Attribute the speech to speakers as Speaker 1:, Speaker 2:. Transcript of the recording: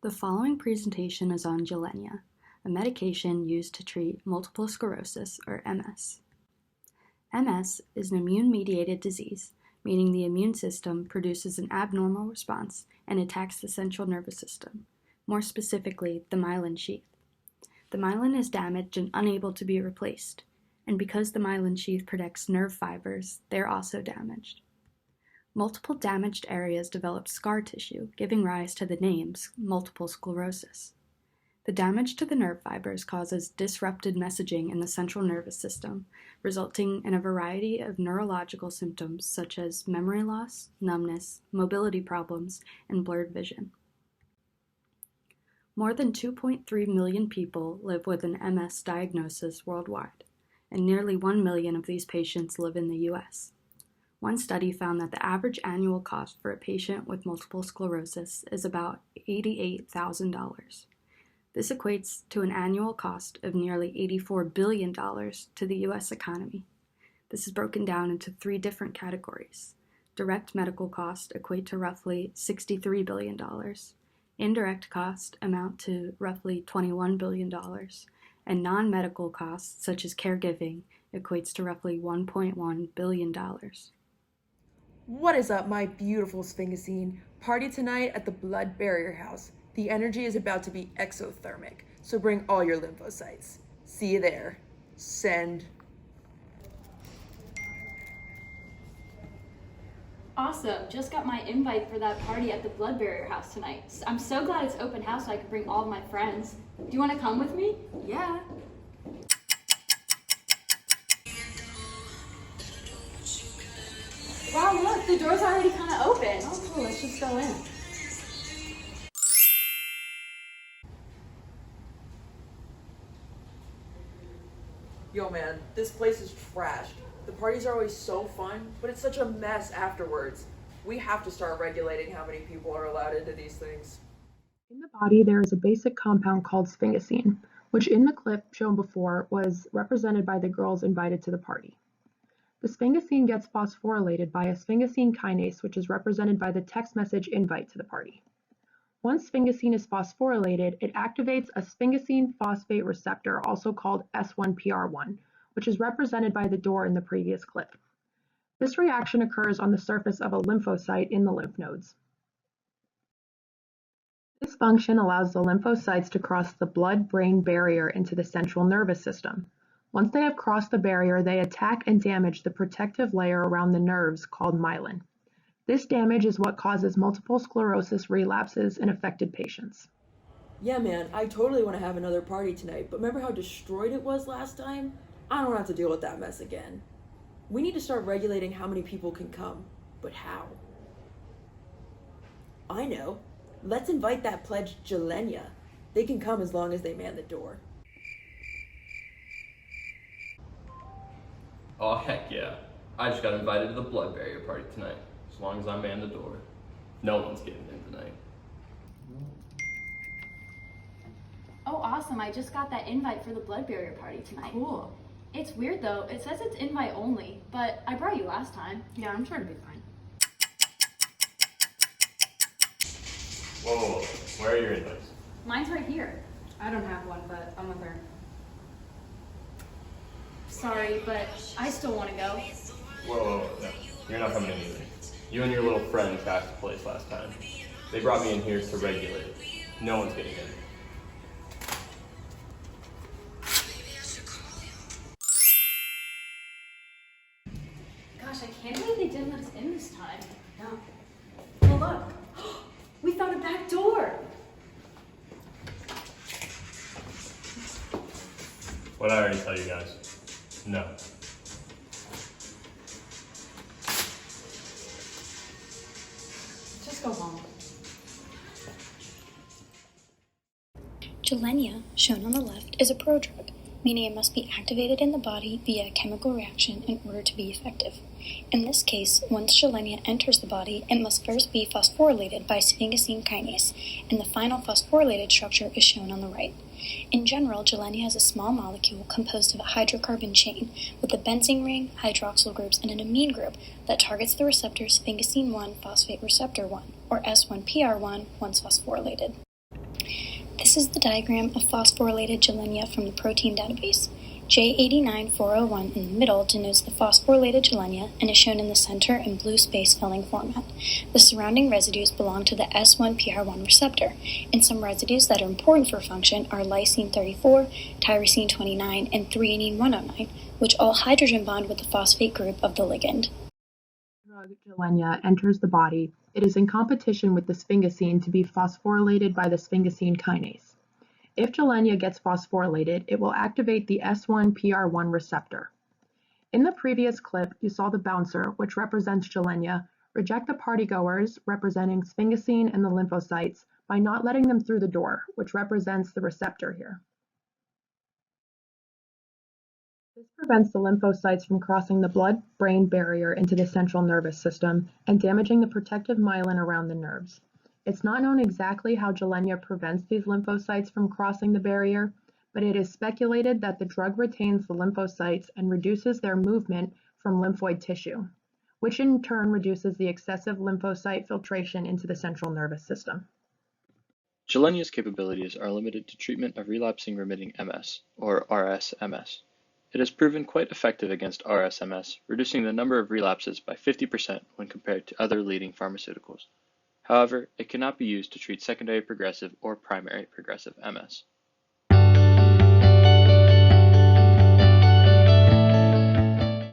Speaker 1: The following presentation is on Gilenya, a medication used to treat multiple sclerosis, or MS. MS is an immune-mediated disease, meaning the immune system produces an abnormal response and attacks the central nervous system, more specifically the myelin sheath. The myelin is damaged and unable to be replaced, and because the myelin sheath protects nerve fibers, they are also damaged. Multiple damaged areas develop scar tissue, giving rise to the names multiple sclerosis. The damage to the nerve fibers causes disrupted messaging in the central nervous system, resulting in a variety of neurological symptoms such as memory loss, numbness, mobility problems, and blurred vision. More than 2.3 million people live with an MS diagnosis worldwide, and nearly 1 million of these patients live in the US. One study found that the average annual cost for a patient with multiple sclerosis is about $88,000. This equates to an annual cost of nearly $84 billion to the US economy. This is broken down into three different categories. Direct medical costs equate to roughly $63 billion. Indirect costs amount to roughly $21 billion. And non-medical costs, such as caregiving, equates to roughly $1.1 billion.
Speaker 2: What is up, my beautiful sphingosine? Party tonight at the Blood Barrier House. The energy is about to be exothermic, so bring all your lymphocytes. See you there. Send.
Speaker 3: Awesome, just got my invite for that party at the Blood Barrier House tonight. I'm so glad it's open house so I can bring all of my friends. Do you want to come with me?
Speaker 1: Yeah.
Speaker 3: Wow, look, the door's already kind of open. Oh, cool, let's just go in.
Speaker 2: Yo man, this place is trashed. The parties are always so fun, but it's such a mess afterwards. We have to start regulating how many people are allowed into these things.
Speaker 4: In the body, there is a basic compound called sphingosine, which in the clip shown before was represented by the girls invited to the party. The sphingosine gets phosphorylated by a sphingosine kinase, which is represented by the text message invite to the party. Once sphingosine is phosphorylated, it activates a sphingosine phosphate receptor, also called S1PR1, which is represented by the door in the previous clip. This reaction occurs on the surface of a lymphocyte in the lymph nodes. This function allows the lymphocytes to cross the blood-brain barrier into the central nervous system. Once they have crossed the barrier, they attack and damage the protective layer around the nerves called myelin. This damage is what causes multiple sclerosis relapses in affected patients.
Speaker 2: Yeah man, I totally want to have another party tonight, but remember how destroyed it was last time? I don't have to deal with that mess again. We need to start regulating how many people can come, but how? I know. Let's invite that pledge Gilenya. They can come as long as they man the door.
Speaker 5: Oh heck yeah. I just got invited to the blood barrier party tonight. As long as I man the door. No one's getting in tonight.
Speaker 3: Oh, awesome, I just got that invite for the Blood Barrier party tonight.
Speaker 1: Cool.
Speaker 3: It's weird though, it says it's invite only, but I brought you last time.
Speaker 1: Yeah, I'm sure it'll be fine.
Speaker 5: Whoa, where are your invites?
Speaker 3: Mine's right here.
Speaker 1: I don't have one, but I'm with her.
Speaker 3: Sorry, but I still want to go.
Speaker 5: Whoa, no. You're not coming in either. You and your little friend trashed the place last time. They brought me in here to regulate it. No one's getting in.
Speaker 3: Gosh, I can't believe they didn't let us in this time.
Speaker 1: No.
Speaker 3: Well, look. We found a back door.
Speaker 5: What'd I already tell you guys? No.
Speaker 1: Just go home.
Speaker 6: Gilenya, shown on the left, is a prodrug, meaning it must be activated in the body via a chemical reaction in order to be effective. In this case, once Gilenya enters the body, it must first be phosphorylated by sphingosine kinase, and the final phosphorylated structure is shown on the right. In general, Gilenya has a small molecule composed of a hydrocarbon chain with a benzene ring, hydroxyl groups, and an amine group that targets the receptor sphingosine 1 phosphate receptor 1, or S1PR1, once phosphorylated. This is the diagram of phosphorylated Gilenya from the protein database. J89401 in the middle denotes the phosphorylated Gilenya and is shown in the center in blue space filling format. The surrounding residues belong to the S1PR1 receptor, and some residues that are important for function are lysine 34, tyrosine 29, and threonine 109, which all hydrogen bond with the phosphate group of the ligand.
Speaker 4: Drug Gilenya enters the body, it is in competition with the sphingosine to be phosphorylated by the sphingosine kinase. If Gilenya gets phosphorylated, it will activate the S1PR1 receptor. In the previous clip, you saw the bouncer, which represents Gilenya, reject the partygoers, representing sphingosine and the lymphocytes, by not letting them through the door, which represents the receptor here. This prevents the lymphocytes from crossing the blood-brain barrier into the central nervous system and damaging the protective myelin around the nerves. It's not known exactly how Gilenya prevents these lymphocytes from crossing the barrier, but it is speculated that the drug retains the lymphocytes and reduces their movement from lymphoid tissue, which in turn reduces the excessive lymphocyte filtration into the central nervous system.
Speaker 7: Gilenya's capabilities are limited to treatment of relapsing remitting MS, or RSMS. It has proven quite effective against RSMS, reducing the number of relapses by 50% when compared to other leading pharmaceuticals. However, it cannot be used to treat secondary progressive or primary progressive MS.